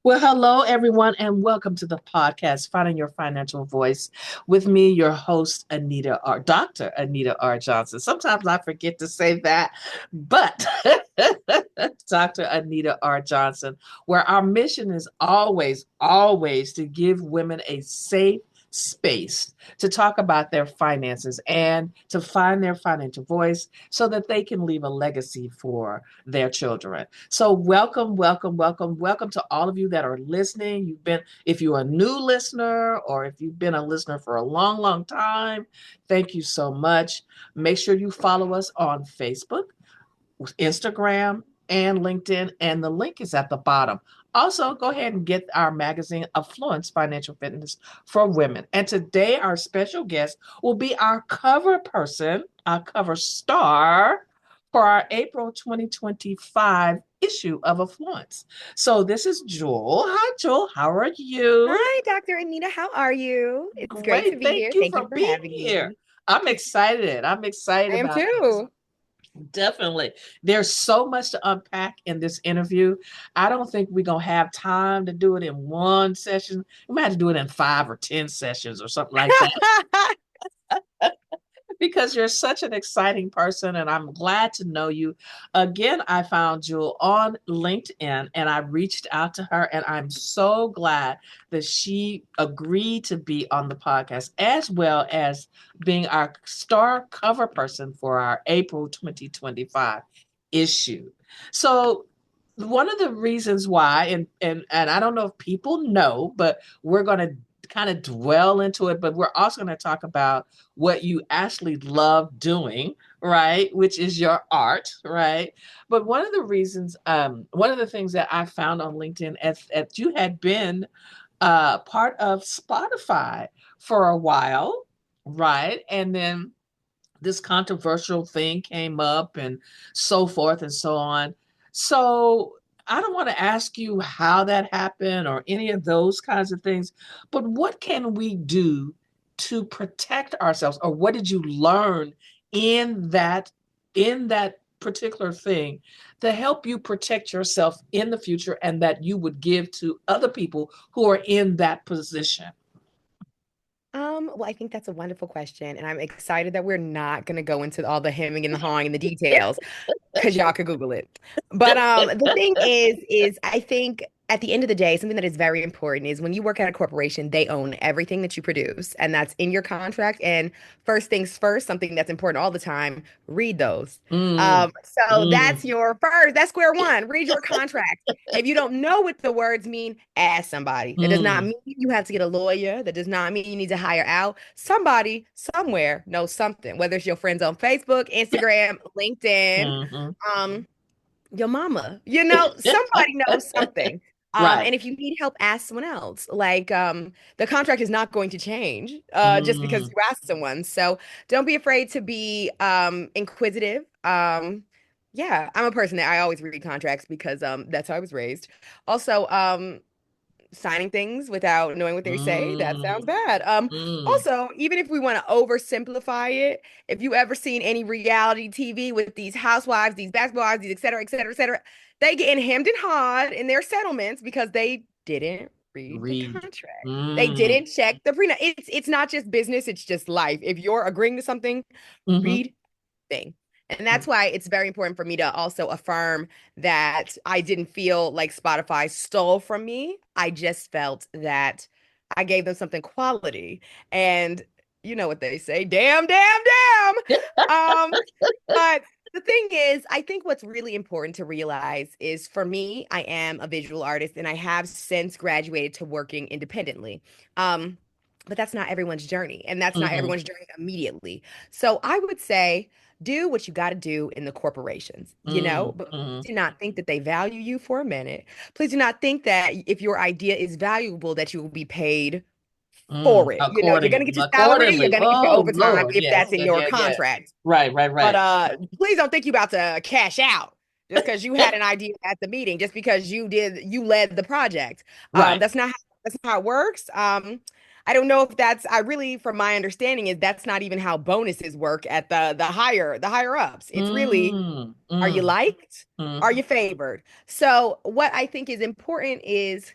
Well, hello, everyone, and welcome to the podcast, Finding Your Financial Voice, with me, your host, Dr. Anita R. Johnson. Sometimes I forget to say that, but Dr. Anita R. Johnson, where our mission is always to give women a safe space to talk about their finances and to find their financial voice so that they can leave a legacy for their children. So welcome to all of you that are listening. If you're a new listener or if you've been a listener for a long time, thank you so much. Make sure you follow us on Facebook, Instagram, and LinkedIn, and the link is at the bottom. Also, go ahead and get our magazine, Affluence Financial Fitness for Women. And today, our special guest will be our cover person, our cover star for our April 2025 issue of Affluence. So, this is Jewel. Hi, Jewel. How are you? Hi, Dr. Anita. How are you? It's great to Great. be Thank here. you Thank you for for being having here. me. I'm excited. I'm excited I am about this. too. Definitely. There's so much to unpack in this interview. I don't think we're going to have time to do it in one session. We might have to do it in 5 or 10 sessions or something like that because you're such an exciting person and I'm glad to know you. Again, I found Jewel on LinkedIn and I reached out to her and I'm so glad that she agreed to be on the podcast as well as being our star cover person for our April 2025 issue. So one of the reasons why, and I don't know if people know, but we're going to kind of dwell into it, but we're also going to talk about what you actually love doing, right? Which is your art, right? But one of the things that I found on LinkedIn as you had been part of Spotify for a while, right? And then this controversial thing came up and so forth and so on. So I don't want to ask you how that happened or any of those kinds of things, but what can we do to protect ourselves or what did you learn in that particular thing to help you protect yourself in the future and that you would give to other people who are in that position? Well, I think that's a wonderful question, and I'm excited that we're not going to go into all the hemming and the hawing and the details because y'all could Google it. But the thing is I think at the end of the day, something that is very important is when you work at a corporation, they own everything that you produce, and that's in your contract. And first things first, something that's important all the time, read those. Mm, So mm. that's your first, that's square one. Read your contract. If you don't know what the words mean, ask somebody. That does not Mm, mean you have to get a lawyer. That does not mean you need to hire out. Somebody somewhere knows something, whether it's your friends on Facebook, Instagram, LinkedIn, mhm. um, your mama, somebody knows something. Right. And if you need help, ask someone else. Like, the contract is not going to change just because Mm, you ask someone. So don't be afraid to be inquisitive. Yeah, I'm a person that I always read contracts because that's how I was raised. Also, signing things without knowing what they say, that sounds mm, bad. mm. Also, even if we want to oversimplify it, if you ever seen any reality TV with these housewives, these basketball wives, these et cetera, et cetera, et cetera, they getting hemmed and hawed in their settlements because they didn't read the Read. contract. They Mm, didn't check the prenup. It's not just business, it's just life. If you're agreeing to something, hmm. read thing. And that's why it's very important for me to also affirm that I didn't feel like Spotify stole from me. I just felt that I gave them something quality. And you know what they say, damn, damn, damn. But the thing is, I think what's really important to realize is for me, I am a visual artist and I have since graduated to working independently. But that's not everyone's journey, and that's not Hmm. everyone's journey immediately. So I would say do what you got to do in the corporations, Mm, but hmm. do not think that they value you for a minute. Please do not think that if your idea is valuable, that you will be paid for it. You're going to get your salary, you're Accordingly. going to get your Oh overtime Lord, if yes, that's in yeah, your yeah, yeah. contract. But Right. please don't think you're about to cash out just because you had an idea at the meeting, just because you led the project. Right. That's not how it works. I don't know if that's I really, from my understanding, is that's not even how bonuses work at the higher ups. It's really, Mm, are you mm, liked? Are mm, you favored? So what I think is important is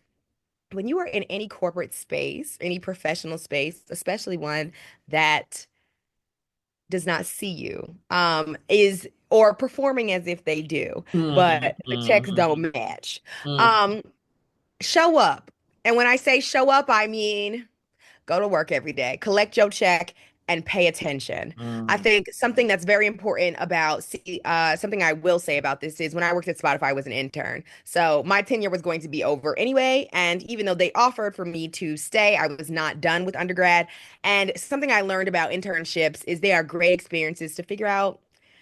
when you are in any corporate space, any professional space, especially one that does not see you, is or performing as if they do, Hmm. but the checks Hmm. don't match. Hmm. Um, Show up. And when I say show up, I mean go to work every day, collect your check, and pay attention. I Hmm. think something that's very important about something I will say about this is when I worked at Spotify, I was an intern. So my tenure was going to be over anyway. And even though they offered for me to stay, I was not done with undergrad. And something I learned about internships is they are great experiences to figure out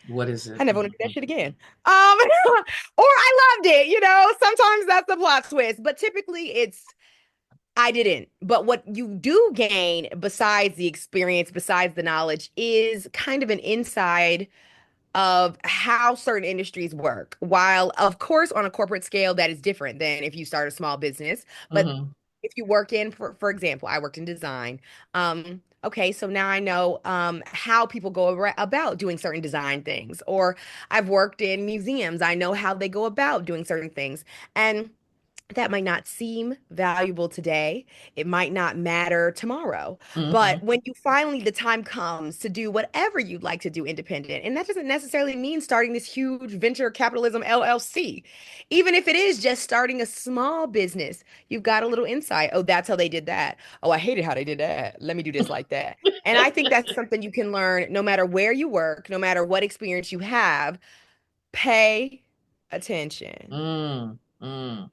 What is I it? never want to do that shit again. Or I loved it, sometimes that's the plot twist, but typically it's I didn't. But what you do gain besides the experience, besides the knowledge, is kind of an inside of how certain industries work. While, of course, on a corporate scale, that is different than if you start a small business. But Hmm. if you work in, for example, I worked in design. Okay, so now I know how people go about doing certain design things. Or I've worked in museums. I know how they go about doing certain things. And that might not seem valuable today. It might not matter tomorrow. But Hmm. when you finally, the time comes to do whatever you'd like to do independent, and that doesn't necessarily mean starting this huge venture capitalism LLC. Even if it is just starting a small business, you've got a little insight. Oh, that's how they did that. Oh, I hated how they did that. Let me do this like that. And I think that's something you can learn no matter where you work, no matter what experience you have. Pay attention. Mm. Mm.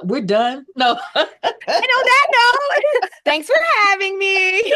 We're done. No. And on that note, thanks for having me.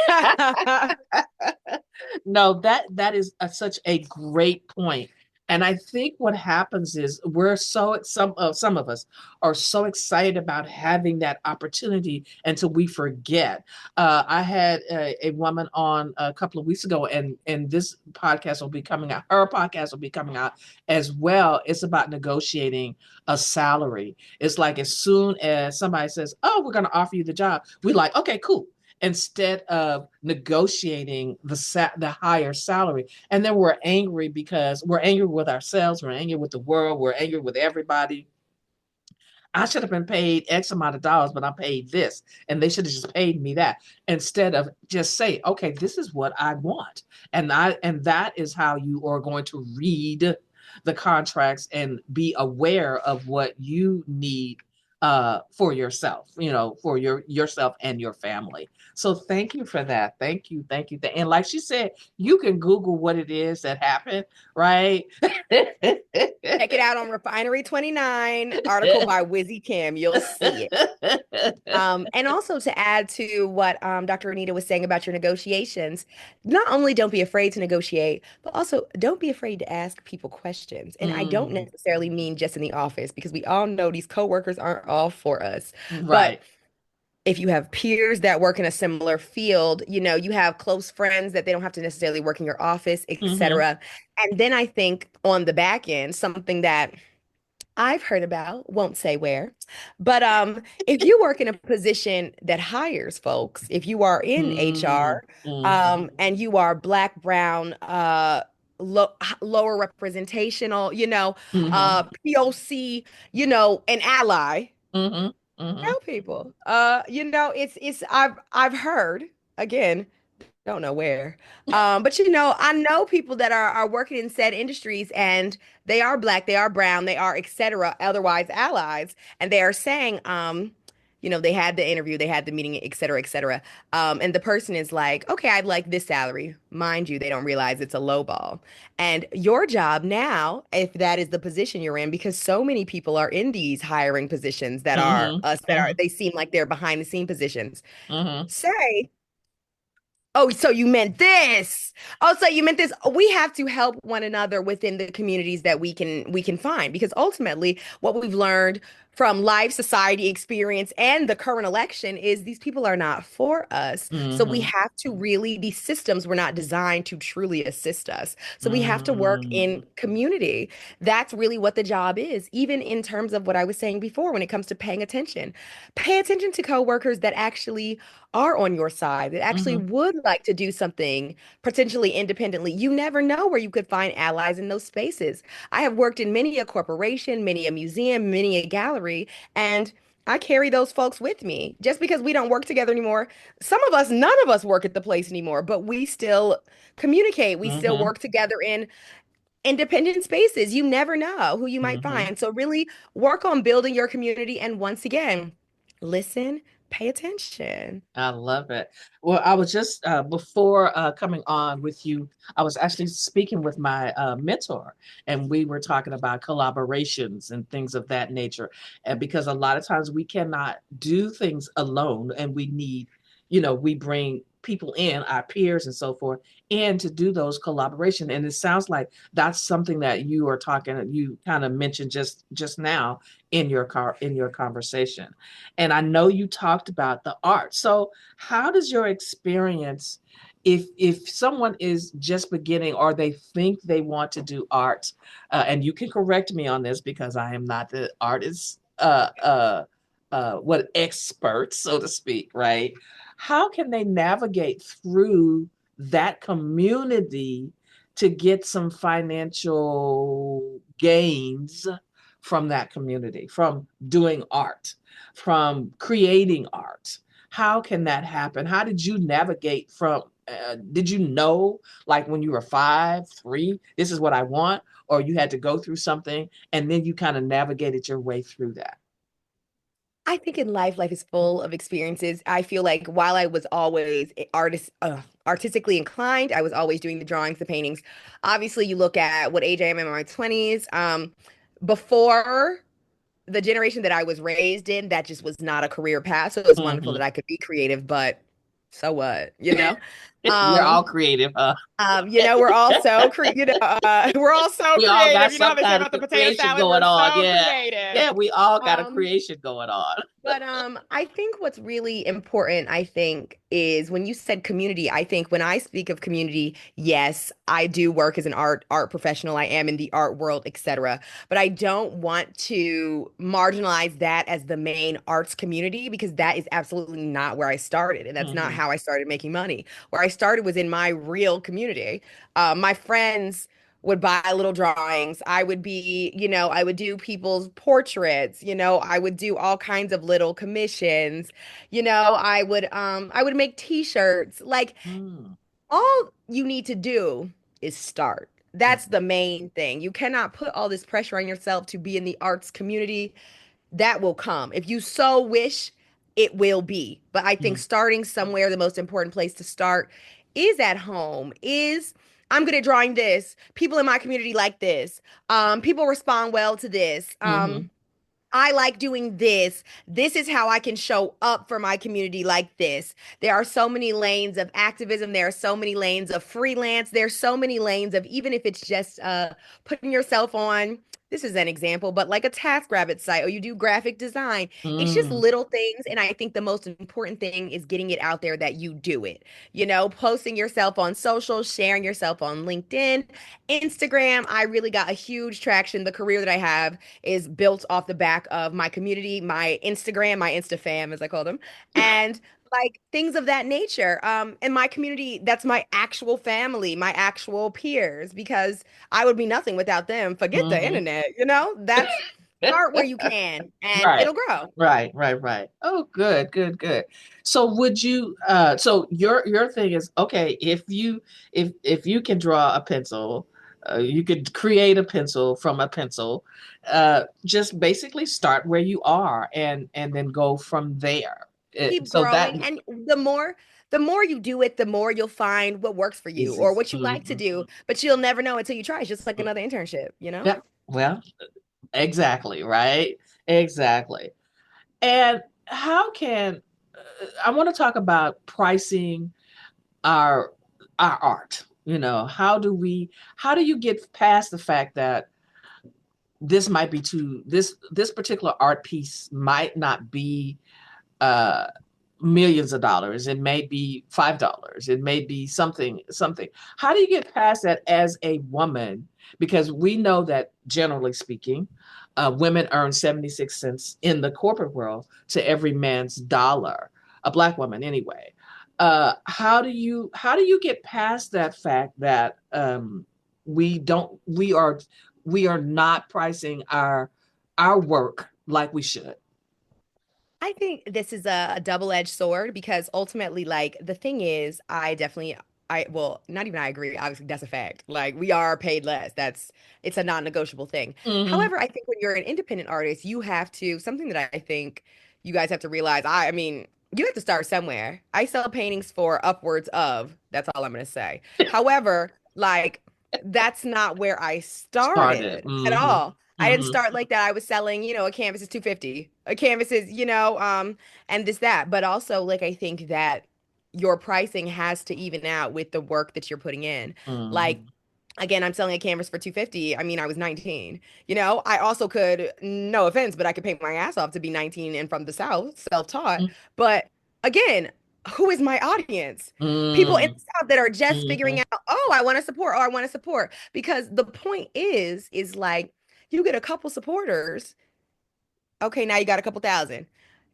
No, that is such a great point. And I think what happens is we're so some of us are so excited about having that opportunity until we forget. I had a woman on a couple of weeks ago, and this podcast will be coming out. Her podcast will be coming out as well. It's about negotiating a salary. It's like as soon as somebody says, "Oh, we're going to offer you the job," we like, "Okay, cool." Instead of negotiating the higher salary. And then we're angry because we're angry with ourselves, we're angry with the world, we're angry with everybody. I should have been paid X amount of dollars, but I'm paid this, and they should have just paid me that instead of just say, okay, this is what I want, and that is how you are going to read the contracts and be aware of what you need for yourself, for yourself and your family. So thank you for that. Thank you, thank you. And like she said, you can Google what it is that happened, right? Check it out on Refinery 29, article by Wizzy Kim. You'll see it. And also to add to what Dr. Anita was saying about your negotiations, not only don't be afraid to negotiate, but also don't be afraid to ask people questions. And I don't Mm, necessarily mean just in the office, because we all know these coworkers aren't all for us. But right. if you have peers that work in a similar field, you have close friends that they don't have to necessarily work in your office, Hmm. etc. And then I think on the back end, something that I've heard about, won't say where, but if you work in a position that hires folks, if you are in Mm, HR, hmm. and you are Black, brown, lower representational, Hmm. POC, an ally, Hmm. Hmm. tell people. It's I've heard again, don't know where. But I know people that are working in said industries, and they are Black, they are brown, they are etc. Otherwise allies, and they are saying, they had the interview, they had the meeting, etc., etc. And the person is like, okay, I'd like this salary. Mind you, they don't realize it's a low ball. And your job now, if that is the position you're in, because so many people are in these hiring positions that are Hmm. us, that are Hmm. they seem like they're behind the scene positions. Hmm. Say, oh, so you meant this. Oh, so you meant this. We have to help one another within the communities that we can find, because ultimately what we've learned from life, society experience, and the current election is these people are not for us. So we Hmm. have to really, these systems were not designed to truly assist us. So we have to work Hmm. in community. That's really what the job is, even in terms of what I was saying before when it comes to paying attention. Pay attention to coworkers that actually are on your side, that actually Hmm. would like to do something potentially independently. You never know where you could find allies in those spaces. I have worked in many a corporation, many a museum, many a gallery, and I carry those folks with me. Just because we don't work together anymore, some of us, none of us work at the place anymore, but we still communicate. We still Mm-hmm. work together in independent spaces. You never know who you might Mm-hmm. find. So really work on building your community. And once again, listen, pay attention. I love it. Well, I was just before coming on with you, I was actually speaking with my mentor, and we were talking about collaborations and things of that nature. And because a lot of times we cannot do things alone, and we need, we bring people in, our peers and so forth, in to do those collaboration. And it sounds like that's something that you kind of mentioned just now in your conversation. And I know you talked about the art. So how does your experience, if someone is just beginning or they think they want to do art, and you can correct me on this because I am not the artist, what expert, so to speak, right? How can they navigate through that community to get some financial gains from that community, from doing art, from creating art? How can that happen? How did you navigate from, did you know, like when you were 5, 3, this is what I want, or you had to go through something and then you kind of navigated your way through that? I think in life is full of experiences. I feel like while I was always artistically inclined, I was always doing the drawings, the paintings. Obviously, you look at what age I am in my 20s. Before the generation that I was raised in, that just was not a career path. So it was wonderful Hmm. that I could be creative, but so what, you know? We're all Um, creative, huh? we're all so we're all so We all got creative. You know how some they say kind of about the potato creation salad? going We're on. so Yeah. creative. Yeah, we all got a Um, creation going on. but I think what's really important, I think, is when you said community, I think when I speak of community, yes, I do work as an art professional. I am in the art world, etc. But I don't want to marginalize that as the main arts community because that is absolutely not where I started, and that's not Hmm. how I started making money. Where I started was in my real community. My friends would buy little drawings. I would be, I would do people's portraits, I would do all kinds of little commissions. I would make t-shirts. Like Mm. all you need to do is start. That's the main thing. You cannot put all this pressure on yourself to be in the arts community. That will come. If you so wish, it will be. But I think Mm. starting somewhere, the most important place to start is at home, is I'm good at drawing this. People in my community like this. People respond well to this. Hmm. I like doing this. This is how I can show up for my community like this. There are so many lanes of activism. There are so many lanes of freelance. There's so many lanes of even if it's just putting yourself on, this is an example, but like a TaskRabbit site or you do graphic design. It's just Mm. little things. And I think the most important thing is getting it out there that you do it. Posting yourself on social, sharing yourself on LinkedIn, Instagram. I really got a huge traction. The career that I have is built off the back of my community, my Instagram, my Insta fam, as I call them, and like things of that nature. And my community, that's my actual family, my actual peers, because I would be nothing without them. Forget the Hmm. internet, that's start where you can and Right. it'll grow. Right. Oh, good, good, good. So would you so your thing is okay, if you can draw a pencil, you could create a pencil from a pencil, just basically start where you are and then go from there. Keep So that growing, and the more you do it, the more you'll find what works for you or is what you like to do, but you'll never know until you try. It's just like another internship. yeah, well, exactly, right? Exactly. And how can I want to talk about pricing our our art? How do you get past the fact that this particular art piece might not be uh millions of dollars. It may be $5. It may be something. How do you get past that as a woman? Because we know that generally speaking, women earn 76 cents in the corporate world to every man's dollar, a black woman anyway. How do you get past that fact that we don't we are not pricing our work like we should? I think this is a double-edged sword because ultimately, like, the thing is, well, not even I agree. Obviously, that's a fact. Like, we are paid less. It's a non-negotiable thing. Hmm. However, I think when you're an independent artist, you have to, something that I think you guys have to realize, I mean, you have to start somewhere. I sell paintings for upwards of, that's all I'm going to say. However, like, that's not where I Started. started at Hmm. all. I didn't Hmm. start like that. I was selling, a canvas is 250. A canvas is, and this that. But also like I think that your pricing has to even out with the work that you're putting in. Like Hmm. again, I'm selling a canvas for 250. I mean, I was 19. I also could, no offense, but I could paint my ass off to be 19 and from the South, self-taught. But again, who is my audience? People in Hmm. the South that are just Hmm. figuring out, oh, I want to support, or I want to support. Because the point is like you get a couple supporters. Okay, now you got a couple thousand.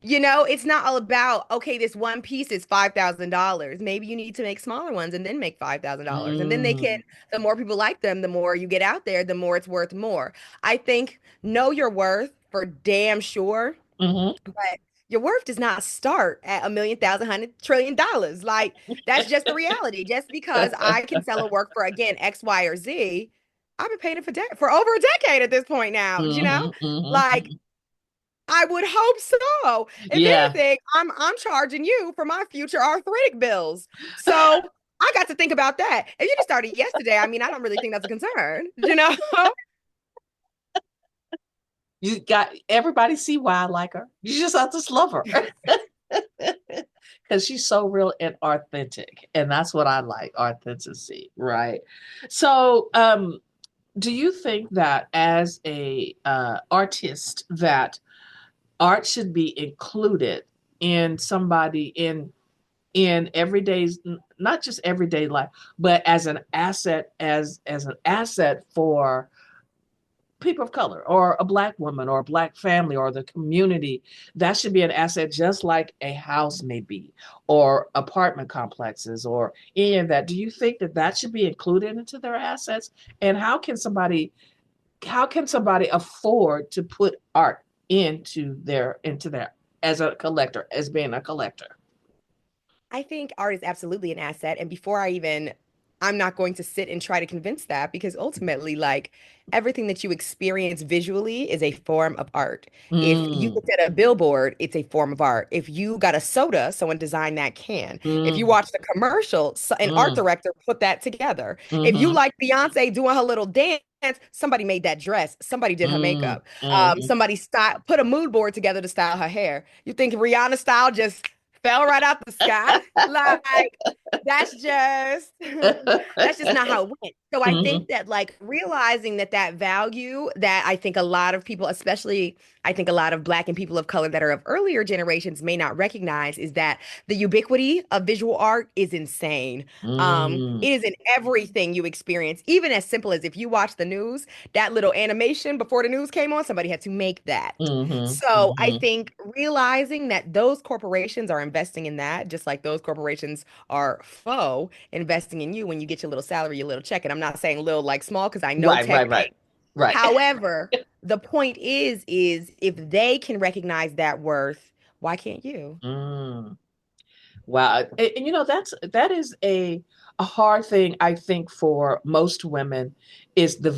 It's not all about, okay, this one piece is $5,000. Maybe you need to make smaller ones and then make $5,000. And then Hmm. the more people like them, the more you get out there, the more it's worth more. I think know your worth for damn sure, Hmm. but your worth does not start at a million, thousand, hundred, trillion dollars. Like, that's just the reality. Just because I can sell a work for, again, X, Y, or Z, I've been paying it for over a decade at this point now, Hmm. Hmm. Like, I would hope so. If Yeah. anything, I'm charging you for my future arthritic bills. So I got to think about that. If you just started yesterday, I mean, I don't really think that's a concern. You got everybody see why I like her. You just have to love her. Because she's so real and authentic. And that's what I like, authenticity, right? So do you think that as a artist that art should be included in somebody in everyday's, not just everyday life, but as an asset, as an asset for people of color or a black woman or a black family or the community? That should be an asset, just like a house may be, or apartment complexes, or any of that. Do you think that that should be included into their assets? And how can somebody afford to put art into their as a collector, as being a collector? I think art is absolutely an asset. And I'm not going to sit and try to convince that because ultimately, like everything that you experience visually is a form of art. If you Mm, looked at a billboard, it's a form of art. If you got a soda, someone designed that can. If you mm, watched a commercial, an art mm, director put that together. If you mm-hmm, like Beyonce doing her little dance, somebody made that dress. Somebody did her mm, makeup. mm. Somebody put a mood board together to style her hair. You think Rihanna style just fell right out the sky? Like that's just that's just not how it went. So I Hmm. think that like realizing that value that I think a lot of people, especially I think a lot of Black and people of color that are of earlier generations may not recognize is that the ubiquity of visual art is insane. Mm, It is in everything you experience, even as simple as if you watch the news, that little animation before the news came on, somebody had to make that. hmm. So I Hmm. think realizing that those corporations are investing in that, just like those corporations are faux investing in you when you get your little salary, your little check. And I'm not saying little like small because I know Right, right, tech right, pays. right. However, the point is if they can recognize that worth, why can't you? Mm. Wow. And that is a hard thing, I think, for most women, is the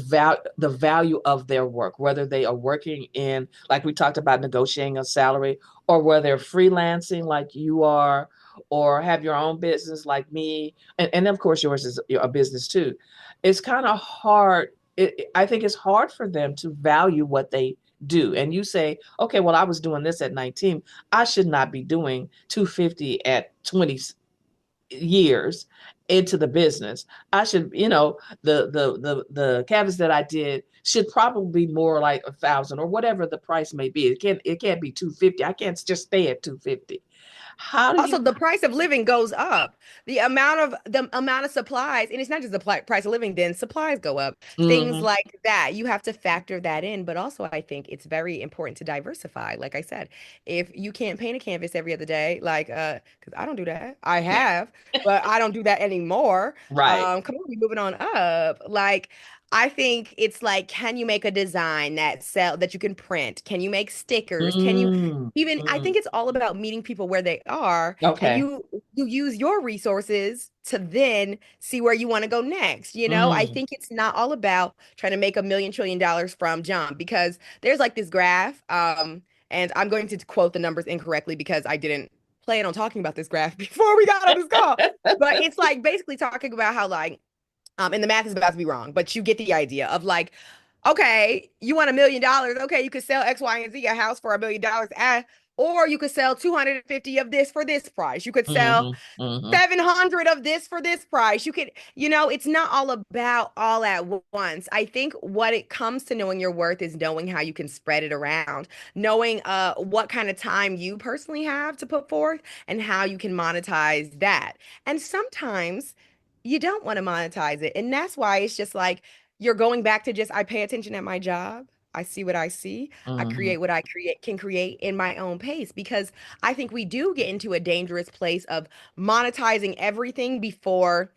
value of their work, whether they are working in, like we talked about, negotiating a salary, or whether they're freelancing like you are, or have your own business like me, and of course yours is a business too. It's kind of hard. I think it's hard for them to value what they do. And you say, okay, well, I was doing this at 19. I should not be doing 250 at 20 years into the business. I should, the canvas that I did should probably be more like 1,000, or whatever the price may be. It can't be 250. I can't just stay at 250. How do Also, you? the price of living goes up. The amount of supplies, and it's not just the price of living, then supplies go up. Things Hmm. like that. You have to factor that in. But also, I think it's very important to diversify. Like I said, if you can't paint a canvas every other day, like because I don't do that. I have, but I don't do that anymore. Right. Come on, we moving on up. Like I think it's like, can you make a design that you can print? Can you make stickers? Can you Mm, even, I mm. think it's all about meeting people where they are, and Okay. you use your resources to then see where you want to go next. I Mm, think it's not all about trying to make $1 million, $1 trillion from jump, because there's like this graph, and I'm going to quote the numbers incorrectly because I didn't plan on talking about this graph before we got on this call. But it's like basically talking about how like and the math is about to be wrong, but you get the idea of like, okay, you want $1 million. Okay, you could sell X, Y, and Z a house for $1 million. Or you could sell 250 of this for this price. You could sell hmm hmm 700 of this for this price. It's not all about all at once. I think what it comes to knowing your worth is knowing how you can spread it around, knowing what kind of time you personally have to put forth and how you can monetize that. And sometimes you don't want to monetize it. And that's why it's just like you're going back to just I pay attention at my job. I see what I see. I hmm create what I can create in my own pace, because I think we do get into a dangerous place of monetizing everything before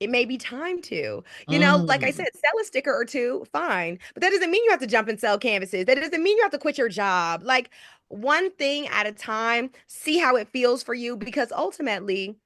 it may be time to. Like I mm. said, sell a sticker or two, fine. But that doesn't mean you have to jump and sell canvases. That doesn't mean you have to quit your job. Like one thing at a time, see how it feels for you, because ultimately,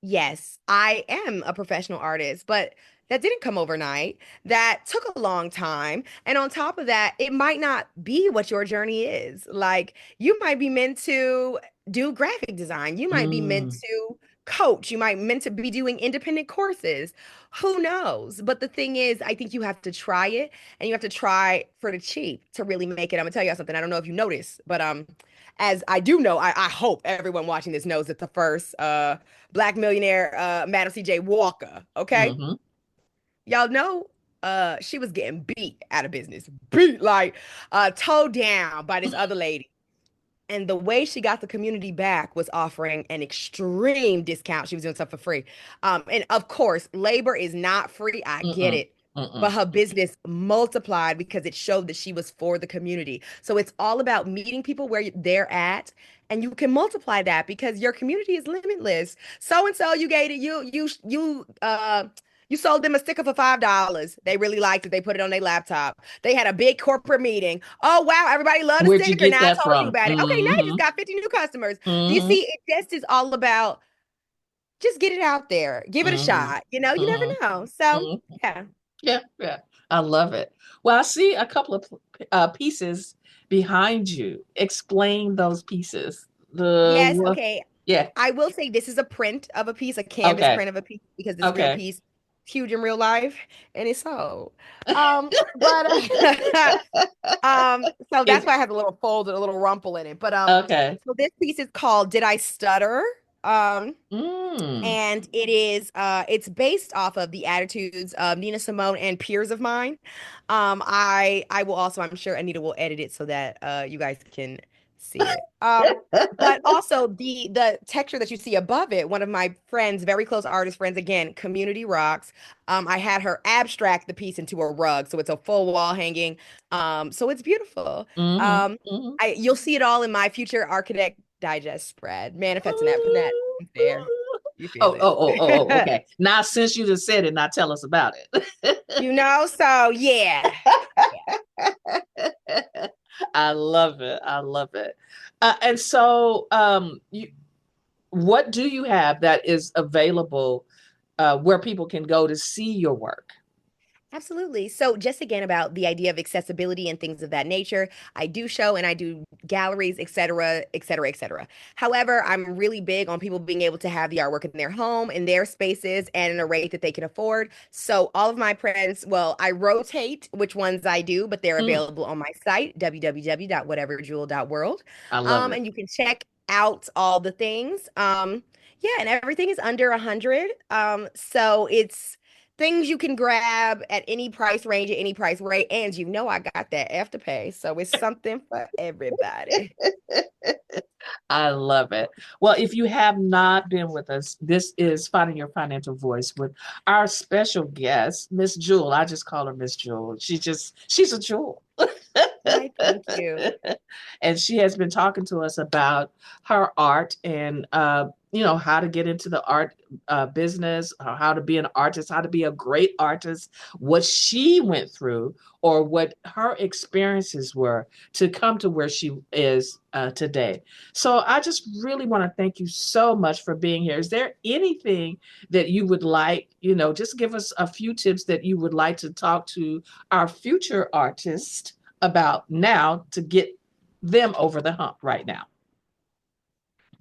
yes, I am a professional artist, but that didn't come overnight. That took a long time. And on top of that, it might not be what your journey is. Like, you might be meant to do graphic design. You might be meant Mm. to coach. You might meant to be doing independent courses. Who knows? But the thing is, I think you have to try it, and you have to try for the cheap to really make it. I'm gonna tell you something. I don't know if you noticed, but as I do know, I hope everyone watching this knows that the first Black millionaire, Madam C.J. Walker. Okay, hmm y'all know, she was getting beat out of business, beat like towed down by this other lady. And the way she got the community back was offering an extreme discount. She was doing stuff for free. And of course, labor is not free. I get Mm-mm. it. But Mm-mm. her business multiplied because it showed that she was for the community. So it's all about meeting people where they're at, and you can multiply that because your community is limitless. So and so, you gave it, you sold them a sticker for $5. They really liked it. They put it on their laptop. They had a big corporate meeting. Oh, wow, everybody loved the Where'd you sticker. get Now I that told you from? about it. Okay, now you Hmm just got 50 new customers. Do you hmm see? It just is all about just get it out there. Give it a hmm shot. You never hmm know. So, hmm yeah. Yeah, yeah. I love it. Well, I see a couple of pieces behind you. Explain those pieces. Yes, okay. Yeah. I will say this is a print of a piece, a canvas Okay. print of a piece, because this real Okay. piece is huge in real life, and it's so. But so that's It, why I have a little fold and a little rumple in it. But okay. so this piece is called "Did I Stutter?" Mm. And it's based off of the attitudes of Nina Simone and peers of mine. I will also, I'm sure Anita will edit it so that you guys can see it. But also the texture that you see above it, one of my friends, very close artist friends, again, community rocks. I had her abstract the piece into a rug, so it's a full wall hanging. So it's beautiful. hmm Um, hmm you'll see it all in my future Architect Digest spread, manifesting that, putting that there. You feel it. Okay. Now, since you just said it, now tell us about it. So yeah. I love it. I love it. And so, what do you have that is available where people can go to see your work? Absolutely. So, just again about the idea of accessibility and things of that nature, I do show and I do galleries, et cetera, et cetera, et cetera. However, I'm really big on people being able to have the artwork in their home, in their spaces, and at a rate that they can afford. So, all of my prints, well, I rotate which ones I do, but they're Mm, available on my site, www.whateverjewel.world. I love it. And you can check out all the things. Yeah, and everything is under 100. So it's things you can grab at any price range, at any price rate, and I got that afterpay, so it's something for everybody. I love it. Well, if you have not been with us, this is Finding Your Financial Voice with our special guest, Miss Jewel. I just call her Miss Jewel. She's a jewel. Why, thank you. And she has been talking to us about her art and how to get into the art business, or how to be an artist, how to be a great artist, what she went through, or what her experiences were to come to where she is today. So I just really want to thank you so much for being here. Is there anything that you would like, just give us a few tips that you would like to talk to our future artists about now to get them over the hump right now?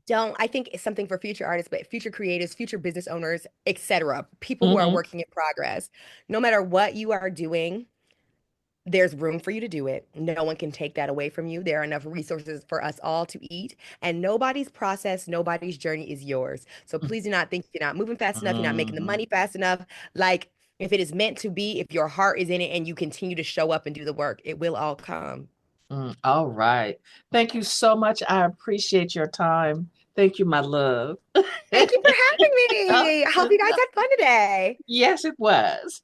Don't I think it's something for future artists, but future creatives, future business owners, etc., people who are Mm-hmm. working in progress. No matter what you are doing, there's room for you to do it. No one can take that away from you. There are enough resources for us all to eat, and nobody's process, nobody's journey is yours. So please do not think you're not moving fast enough, you're not making the Mm-hmm. money fast enough. Like, if it is meant to be, if your heart is in it and you continue to show up and do the work, it will all come. All right. Thank you so much. I appreciate your time. Thank you, my love. Thank you for having me. I hope you guys had fun today. Yes, it was.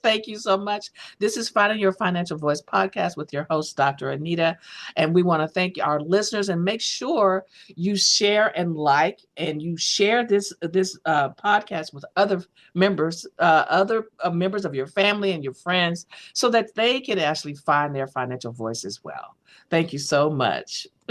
Thank you so much. This is Finding Your Financial Voice podcast with your host, Dr. Anita. And we want to thank our listeners and make sure you share and like and you share this podcast with other members of your family and your friends so that they can actually find their financial voice as well. Thank you so much.